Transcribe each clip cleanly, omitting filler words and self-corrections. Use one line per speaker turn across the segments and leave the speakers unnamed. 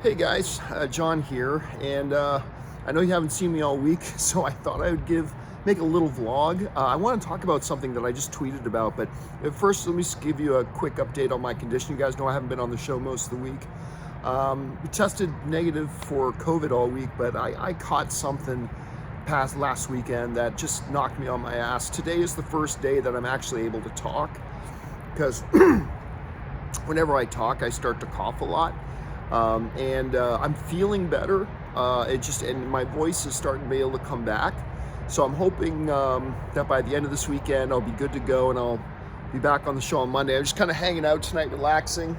Hey guys, John here, and I know you haven't seen me all week, so I thought I would make a little vlog. I want to talk about something that I just tweeted about, but first let me just give you a quick update on my condition. You guys know I haven't been on the show most of the week. We tested negative for COVID all week, but I caught something past last weekend that just knocked me on my ass. Today is the first day that I'm actually able to talk, because whenever I talk, I start to cough a lot. I'm feeling better. And my voice is starting to be able to come back. So I'm hoping that by the end of this weekend, I'll be good to go and I'll be back on the show on Monday. I'm just kind of hanging out tonight, relaxing.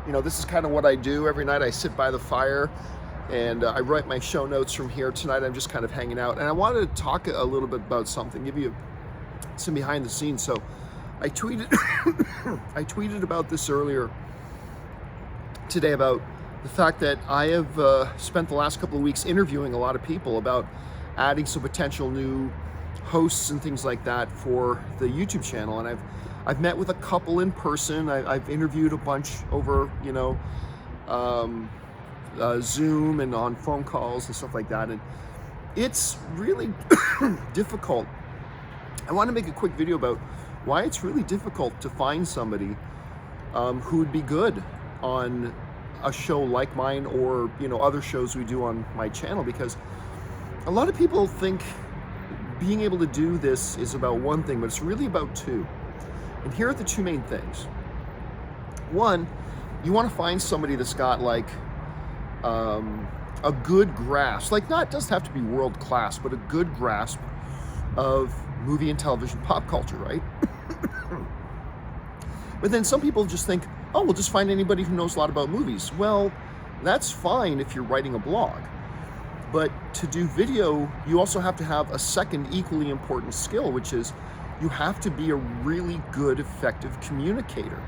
This is kind of what I do every night. I sit by the fire and I write my show notes from here. Tonight, I'm just kind of hanging out. And I wanted to talk a little bit about something, give you some behind the scenes. So I tweeted, I tweeted about this earlier today about the fact that I have spent the last couple of weeks interviewing a lot of people about adding some potential new hosts and things like that for the YouTube channel. And I've met with a couple in person. I've interviewed a bunch over, Zoom and on phone calls and stuff like that. And it's really difficult. I want to make a quick video about why it's really difficult to find somebody who would be good on a show like mine or other shows we do on my channel, because a lot of people think being able to do this is about one thing, but it's really about two. And here are the two main things. One, you want to find somebody that's got like a good grasp, it doesn't have to be world class, but a good grasp of movie and television pop culture, right? But then some people just think, oh, we'll just find anybody who knows a lot about movies. Well, that's fine if you're writing a blog. But to do video, you also have to have a second equally important skill, which is you have to be a really good, effective communicator.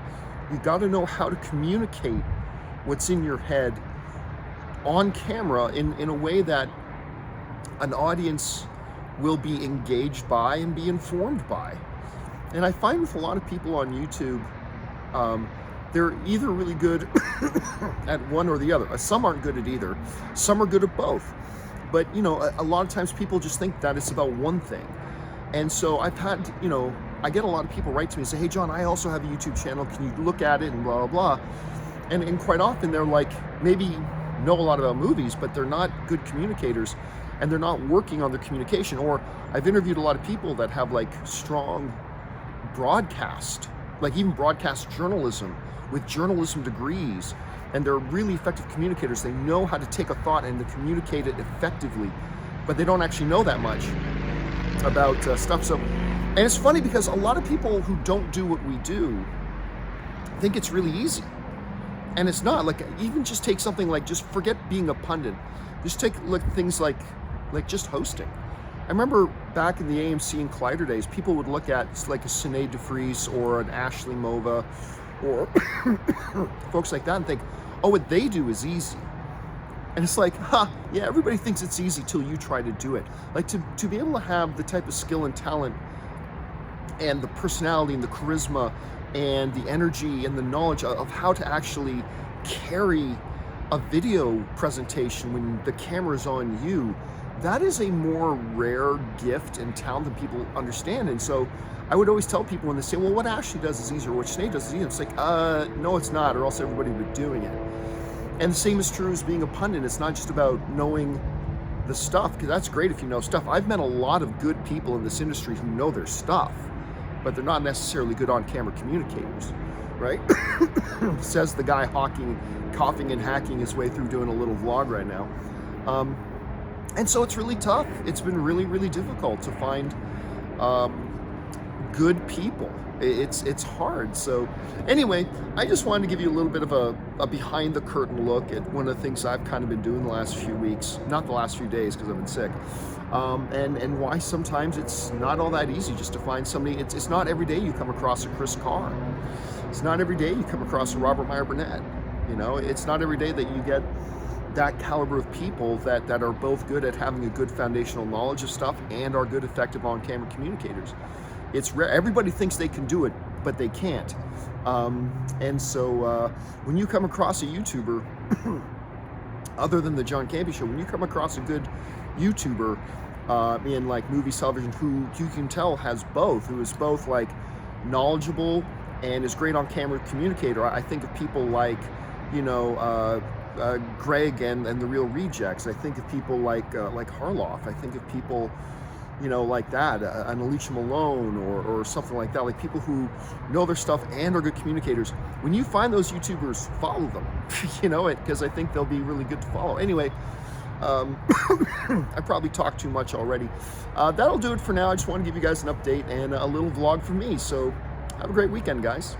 You got to know how to communicate what's in your head on camera in a way that an audience will be engaged by and be informed by. And I find with a lot of people on YouTube, they're either really good at one or the other. Some aren't good at either. Some are good at both. But, a lot of times people just think that it's about one thing. And so I've had, I get a lot of people write to me and say, hey, John, I also have a YouTube channel. Can you look at it and blah, blah, blah. And quite often they're like, maybe know a lot about movies, but they're not good communicators and they're not working on their communication. Or I've interviewed a lot of people that have like strong broadcast, like even broadcast journalism with journalism degrees, and they're really effective communicators. They know how to take a thought and to communicate it effectively, but they don't actually know that much about stuff. So, and it's funny because a lot of people who don't do what we do think it's really easy, and it's not. Like, even just take something like, just forget being a pundit, just take things like just hosting. I remember back in the AMC and Collider days, people would look at like a Sinead DeFries or an Ashley Mova or folks like that and think, oh, what they do is easy. And it's like, yeah, everybody thinks it's easy till you try to do it. Like to be able to have the type of skill and talent and the personality and the charisma and the energy and the knowledge of how to actually carry a video presentation when the camera's on you, that is a more rare gift and talent than people understand. And so I would always tell people when they say, well, what Ashley does is easier, or what Sinead does is easier. It's like, no, it's not, or else everybody would be doing it. And the same is true as being a pundit. It's not just about knowing the stuff, because that's great if you know stuff. I've met a lot of good people in this industry who know their stuff, but they're not necessarily good on-camera communicators, right? Says the guy coughing and hacking his way through doing a little vlog right now. And so it's really tough. It's been really, really difficult to find good people. It's hard. So anyway, I just wanted to give you a little bit of a behind the curtain look at one of the things I've kind of been doing the last few weeks, not the last few days because I've been sick, and why sometimes it's not all that easy just to find somebody. It's not every day you come across a Chris Carr. It's not every day you come across a Robert Meyer Burnett. It's not every day that you get that caliber of people that are both good at having a good foundational knowledge of stuff and are good, effective on-camera communicators. It's rare. Everybody thinks they can do it, but they can't. And so when you come across a YouTuber, other than the John Campea Show, when you come across a good YouTuber in like movies, television, who you can tell has both, who is both like knowledgeable and is great on camera communicator. I think of people like, Greg and the Real Rejects. I think of people like Harloff. I think of people, like that, an Alicia Malone or something like that, like people who know their stuff and are good communicators. When you find those YouTubers, follow them, because I think they'll be really good to follow. Anyway, I probably talked too much already. That'll do it for now. I just want to give you guys an update and a little vlog from me. So have a great weekend, guys.